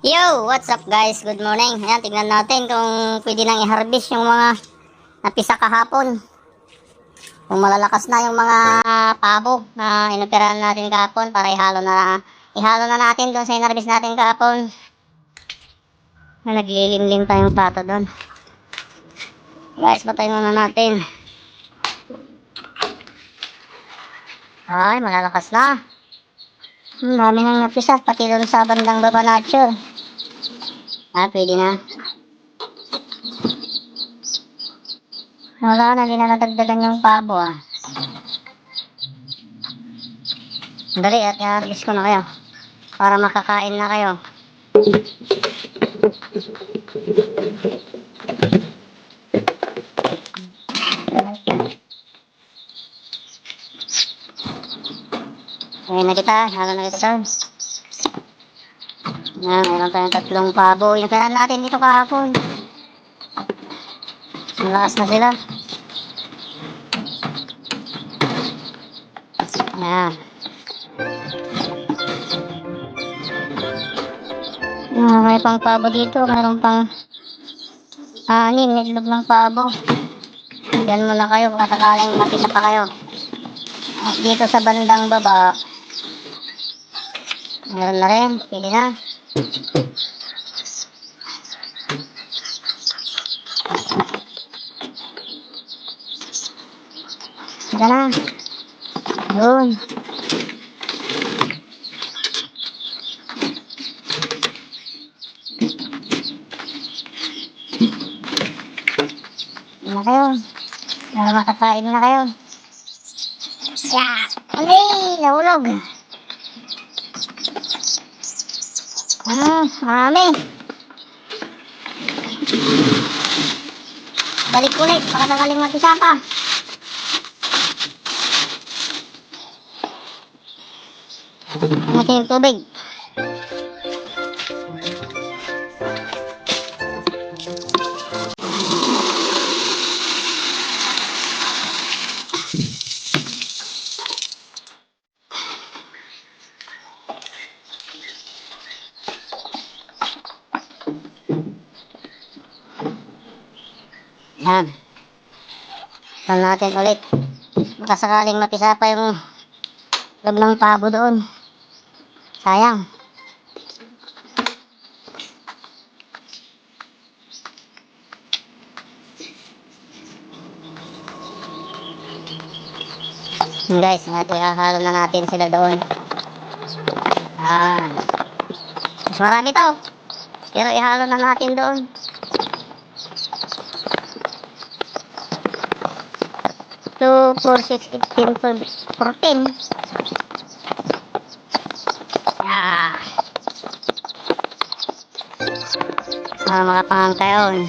Yo! What's up guys? Good morning. Ayan, tingnan natin kung pwede nang i-harvest yung mga napisa kahapon. Kung malalakas na yung mga pabo na inoperahan natin kahapon para ihalo na natin doon sa in-harvest natin kahapon. Na naglilimlim pa yung pato doon. Guys, patayin muna natin. Ay, malalakas na. Dami nang napisa, pati doon sa bandang baba nature. Pwede na. Wala na, hindi na nadagdagan yung pabo Dali at i-harvest ko na kayo para makakain na kayo. Ayun na kita, halo na kita. Meron tayong 3 pabo. Yung kailan natin dito kahapon. Malakas na sila. Ayan. May pang pabo dito. Meron pang 6 na itlog ng pabo. Diyan muna kayo kung sakaling makita pa kayo. At dito sa bandang baba, meron na rin. Pili na. Diyan na. Yun. Diyan na kayo. Para makakain na kayo. Ay, nahulog. Marami. Balik ulit, baka sakaling matisa pa. Natin yung tubig. Yan. Saan natin ulit. Baka sakaling mapisa pa yung loob ng pabo doon. Sayang. Guys, ihahalo na natin sila doon. Mas marami to. Pero ihalo na natin doon. 2, 4, 6, 18, 14. Makapangang kayo.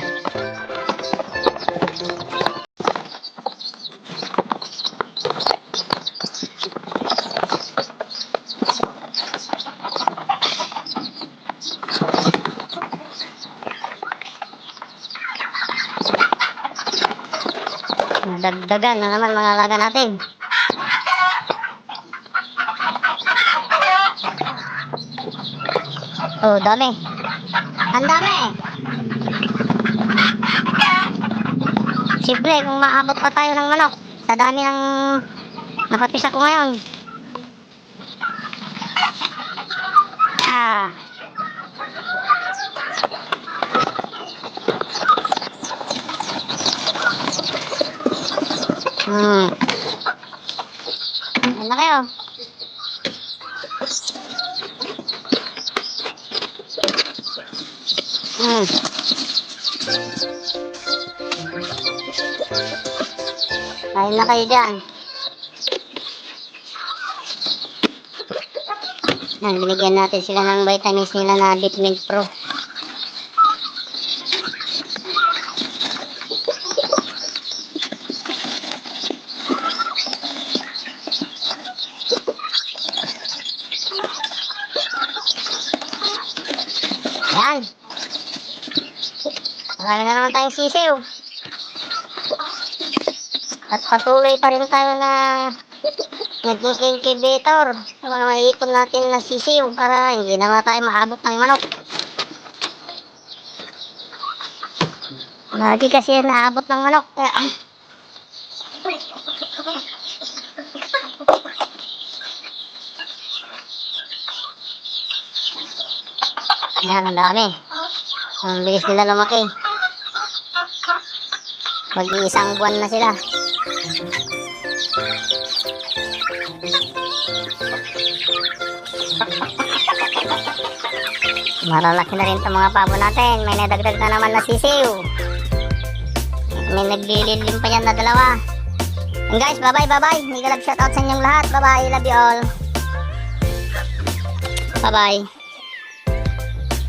Dagdagan na naman mga alaga natin. Oh, dami. Ang dami. Siyempre, kung maabot pa tayo ng manok, sa dami ng napapisa ko ngayon. Ano na kayo? Kain na kayo dyan. Binigyan natin sila ng vitamins nila na Vitamin Pro. Yan. Marami na naman tayong sisiw. At patuloy pa rin tayo na nag-incubator. Maiipon natin na sisiw para hindi na tayo maabot ng manok. Lagi kasi naabot ng manok. Yan, ang dami. Ang bilis nila lumaki. Mag-iisang buwan na sila. Malalaki na rin itong mga pabo natin. May nadagdag na naman na sisiw. May naglililim pa yan na dalawa. And guys, bye-bye. Mega love shoutout sa inyong lahat. Bye-bye. Love you all. Bye-bye.